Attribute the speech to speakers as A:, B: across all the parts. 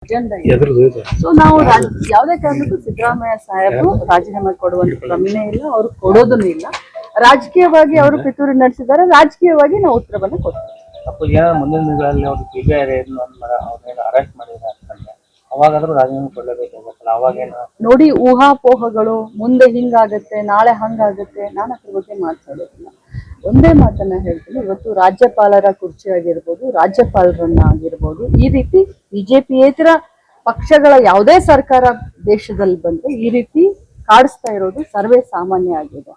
A: Agenda ಇದೆ. So ನಾವು ಯಾವುದೇ ಕಾರಣಕ್ಕೂ ಸಿದ್ದರಾಮಯ್ಯ ಸಾಹೇಬರು ರಾಜೀನಾಮೆ ಕೊಡುವಂತ ಪ್ರಮೇಯ ಇಲ್ಲ, ಅವರು ಕೊಡೋದನ್ನು ಇಲ್ಲ. ರಾಜಕೀಯವಾಗಿ ಅವರು ಪಿತೂರಿ ನಡೆಸಿದ್ದಾರೆ, ರಾಜಕೀಯವಾಗಿ ನಾವು ಉತ್ತರವನ್ನು ಕೊಡ್ತೀವಿ.
B: ಮುಂದಿನ ದಿನಗಳಲ್ಲಿ ಅವರು ಸಿಬಿಐ ಅರೆಸ್ಟ್ ಮಾಡಿದ್ದಾರೆ ಅವಾಗಾದ್ರೂ ರಾಜೀನಾಮೆ ಕೊಡಲೇಬೇಕಾಗತ್ತಲ್ಲ, ಅವಾಗೇನು
A: ನೋಡಿ ಊಹಾಪೋಹಗಳು, ಮುಂದೆ ಹಿಂಗಾಗತ್ತೆ ನಾಳೆ ಹಂಗಾಗತ್ತೆ, ನಾನು ಅದ್ರ ಬಗ್ಗೆ ಮಾತಾಡೋದಿಲ್ಲ. ಒಂದೇ ಮಾತನ್ನ ಹೇಳ್ತೀನಿ, ಇವತ್ತು ರಾಜ್ಯಪಾಲರ ಕುರ್ಚಿ ಆಗಿರ್ಬೋದು, ರಾಜ್ಯಪಾಲರನ್ನ ಆಗಿರ್ಬೋದು, ಈ ರೀತಿ ಬಿಜೆಪಿಯೇತರ ಪಕ್ಷಗಳ ಯಾವುದೇ ಸರ್ಕಾರ ದೇಶದಲ್ಲಿ ಬಂದ್ರೆ ಈ ರೀತಿ ಕಾಡಿಸ್ತಾ ಇರೋದು ಸರ್ವೇ ಸಾಮಾನ್ಯ ಆಗಿದೆ.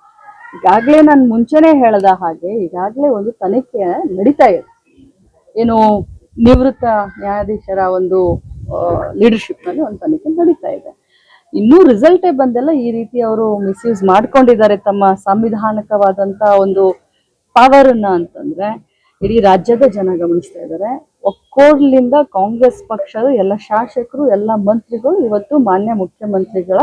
A: ಈಗಾಗಲೇ ನಾನು ಮುಂಚೆನೆ ಹೇಳದ ಹಾಗೆ ಈಗಾಗಲೇ ಒಂದು ತನಿಖೆ ನಡೀತಾ ಇದೆ. ಏನು ನಿವೃತ್ತ ನ್ಯಾಯಾಧೀಶರ ಒಂದು ಲೀಡರ್ಶಿಪ್ ನಲ್ಲಿ ಒಂದು ತನಿಖೆ ನಡೀತಾ ಇದೆ. ಇನ್ನೂ ರಿಸಲ್ಟೇ ಬಂದೆಲ್ಲ ಈ ರೀತಿ ಅವರು ಮಿಸ್ಯೂಸ್ ಮಾಡ್ಕೊಂಡಿದ್ದಾರೆ ತಮ್ಮ ಸಂವಿಧಾನಿಕವಾದಂತ ಒಂದು ಪವರ್ ಅನ್ನ ಅಂತಂದ್ರೆ ಇಡೀ ರಾಜ್ಯದ ಜನ ಗಮನಿಸ್ತಾ ಇದ್ದಾರೆ. ಒಕ್ಕೋರ್ಲಿಂದ ಕಾಂಗ್ರೆಸ್ ಪಕ್ಷದ ಎಲ್ಲ ಶಾಸಕರು ಎಲ್ಲ ಮಂತ್ರಿಗಳು ಇವತ್ತು ಮಾನ್ಯ ಮುಖ್ಯಮಂತ್ರಿಗಳ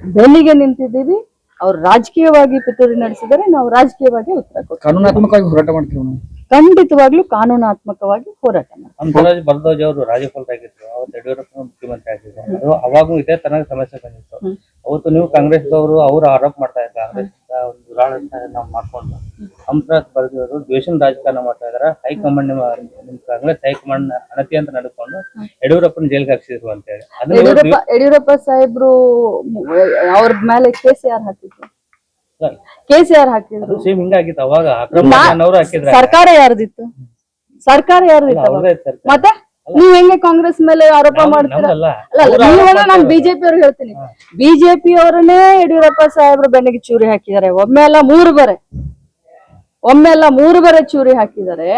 A: ಬೆನ್ನಿಗೆ ನಿಂತಿದ್ದೀವಿ. ಅವ್ರು ರಾಜಕೀಯವಾಗಿ ಪಿತೂರಿ ನಡೆಸಿದರೆ ನಾವು ರಾಜಕೀಯವಾಗಿ ಉತ್ತರ ಕೊಡ್ತೀವಿ.
C: ಕಾನೂನಾತ್ಮಕವಾಗಿ ಹೋರಾಟ ಮಾಡ್ತೀವಿ.
A: ಖಂಡಿತವಾಗ್ಲೂ ಕಾನೂನಾತ್ಮಕವಾಗಿ ಹೋರಾಟ ಮಾಡ್ತೀವಿ.
B: ಬರದೋಜ್ ಅವರು ರಾಜ್ಯಪಾಲರಾಗಿದ್ರು, ಅವತ್ತು ಯಡಿಯೂರಪ್ಪ ಮುಖ್ಯಮಂತ್ರಿ ಆಗಿದ್ರು, ಅವಾಗೂ ಇದೇ ತರ ಸಮಸ್ಯೆ ಬಂದಿತ್ತು. ಅವತ್ತು ನೀವು ಕಾಂಗ್ರೆಸ್ದವರು ಅವರು ಆರೋಪ ಮಾಡ್ತಾ ಇದ್ದಾರೆ, ಕಾಂಗ್ರೆಸ್ ಒಂದು ದುರಾಡಳಿತ ನಾವು ಮಾಡ್ಕೊಂಡು ಹಂಸರಾಜ್ ಬರದವರು ದ್ವೇಷನ ರಾಜಕಾರಣ ಮಾಡ್ತಾ ಇದಾರೆ. ಹೈಕಮಾಂಡ್ ನಿಮ್ ಕಾಂಗ್ರೆಸ್ ಹೈಕಮಾಂಡ್ ಅನತಿ ಅಂತ ನಡೆದುಕೊಂಡು ಯಡಿಯೂರಪ್ಪನ ಜೈಲ್ಗೆ ಹಾಕ್ಸಿದ್ರು ಅಂತ ಹೇಳಿ
A: ಯಡಿಯೂರಪ್ಪ ಸಾಹೇಬ್ರು ಅವ್ರ ಮೇಲೆ ಕೇಸ್ ಯಾರು ಹಾಕಿದ್ರು? ಕೆಸಿಆರ್ ಹಾಕಿದ್ರು.
B: ಹಿಂಗಾಗಿತ್ತು ಅವಾಗ
A: ಸರ್ಕಾರ ಯಾರ್ದಿತ್ತು? ಸರ್ಕಾರ ಯಾರ್ದಿತ್ತು? ಮತ್ತೆ ನೀವ್ ಹೆಂಗೆ ಕಾಂಗ್ರೆಸ್ ಮೇಲೆ ಆರೋಪ ಮಾಡ್ತೀರಾ? ನಾನು ಬಿಜೆಪಿ ಅವ್ರಿಗೆ ಹೇಳ್ತೀನಿ, ಬಿಜೆಪಿ ಅವರನ್ನೇ ಯಡಿಯೂರಪ್ಪ ಸಾಹೇಬ್ರು ಬೆನ್ನಿಗೆ ಚೂರಿ ಹಾಕಿದ್ದಾರೆ. ಒಮ್ಮೆ ಅಲ್ಲ ಮೂರು ಬರೆ ಚೂರಿ ಹಾಕಿದ್ದಾರೆ.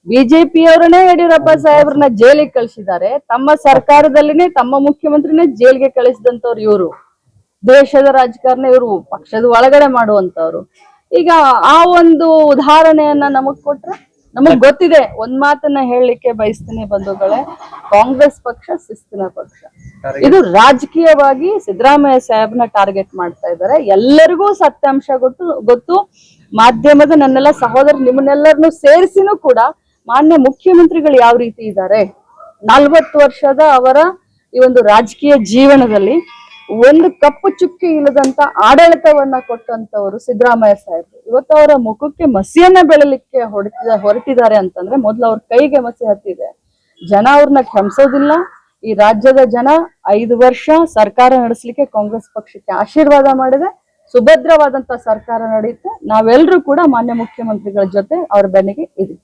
A: ಬಿಜೆಪಿ ಅವರನ್ನೇ ಯಡಿಯೂರಪ್ಪ ಸಾಹೇಬ್ರನ್ನ ಜೈಲಿಗೆ ಕಳಿಸಿದ್ದಾರೆ. ತಮ್ಮ ಸರ್ಕಾರದಲ್ಲಿನೇ ತಮ್ಮ ಮುಖ್ಯಮಂತ್ರಿನೇ ಜೈಲಿಗೆ ಕಳಿಸಿದಂತವ್ರು ಇವರು. ದೇಶದ ರಾಜಕಾರಣ ಇವರು ಪಕ್ಷದ ಒಳಗಡೆ ಮಾಡುವಂತವ್ರು. ಈಗ ಆ ಒಂದು ಉದಾಹರಣೆಯನ್ನ ನಮಗ್ ಕೊಟ್ರೆ ನಮಗ್ ಗೊತ್ತಿದೆ. ಒಂದ್ ಮಾತನ್ನ ಹೇಳಲಿಕ್ಕೆ ಬಯಸ್ತೀನಿ ಬಂಧುಗಳೇ, ಕಾಂಗ್ರೆಸ್ ಪಕ್ಷ ಶಿಸ್ತಿನ ಪಕ್ಷ. ಇದು ರಾಜಕೀಯವಾಗಿ ಸಿದ್ದರಾಮಯ್ಯ ಸಾಹೇಬ್ನ ಟಾರ್ಗೆಟ್ ಮಾಡ್ತಾ ಇದ್ದಾರೆ. ಎಲ್ಲರಿಗೂ ಸತ್ಯಾಂಶ ಗೊತ್ತು. ಮಾಧ್ಯಮದ ನನ್ನೆಲ್ಲ ಸಹೋದರ ನಿಮ್ಮನ್ನೆಲ್ಲರನ್ನು ಸೇರಿಸಿನೂ ಕೂಡ ಮಾನ್ಯ ಮುಖ್ಯಮಂತ್ರಿಗಳು ಯಾವ ರೀತಿ ಇದ್ದಾರೆ, 40 ವರ್ಷದ ಅವರ ಈ ಒಂದು ರಾಜಕೀಯ ಜೀವನದಲ್ಲಿ ಒಂದು ಕಪ್ಪು ಚುಕ್ಕಿ ಇಲ್ಲದಂತ ಆಡಳಿತವನ್ನ ಕೊಟ್ಟಂತವರು ಸಿದ್ದರಾಮಯ್ಯ ಸಾಹೇಬ್ರು. ಇವತ್ತು ಅವರ ಮುಖಕ್ಕೆ ಮಸಿಯನ್ನ ಬೆಳಲಿಕ್ಕೆ ಹೊರಟಿದ್ದಾರೆ ಅಂತಂದ್ರೆ ಮೊದ್ಲು ಅವ್ರ ಕೈಗೆ ಮಸಿ ಹತ್ತಿದೆ. ಜನ ಅವ್ರನ್ನ ಕ್ಷಮಿಸೋದಿಲ್ಲ. ಈ ರಾಜ್ಯದ ಜನ 5 ವರ್ಷ ಸರ್ಕಾರ ನಡೆಸಲಿಕ್ಕೆ ಕಾಂಗ್ರೆಸ್ ಪಕ್ಷಕ್ಕೆ ಆಶೀರ್ವಾದ ಮಾಡಿದೆ. ಸುಭದ್ರವಾದಂತ ಸರ್ಕಾರ ನಡೆಯುತ್ತೆ. ನಾವೆಲ್ಲರೂ ಕೂಡ ಮಾನ್ಯ ಮುಖ್ಯಮಂತ್ರಿಗಳ ಜೊತೆ ಅವ್ರ ಬೆನ್ನಿಗೆ ಇದೀವಿ.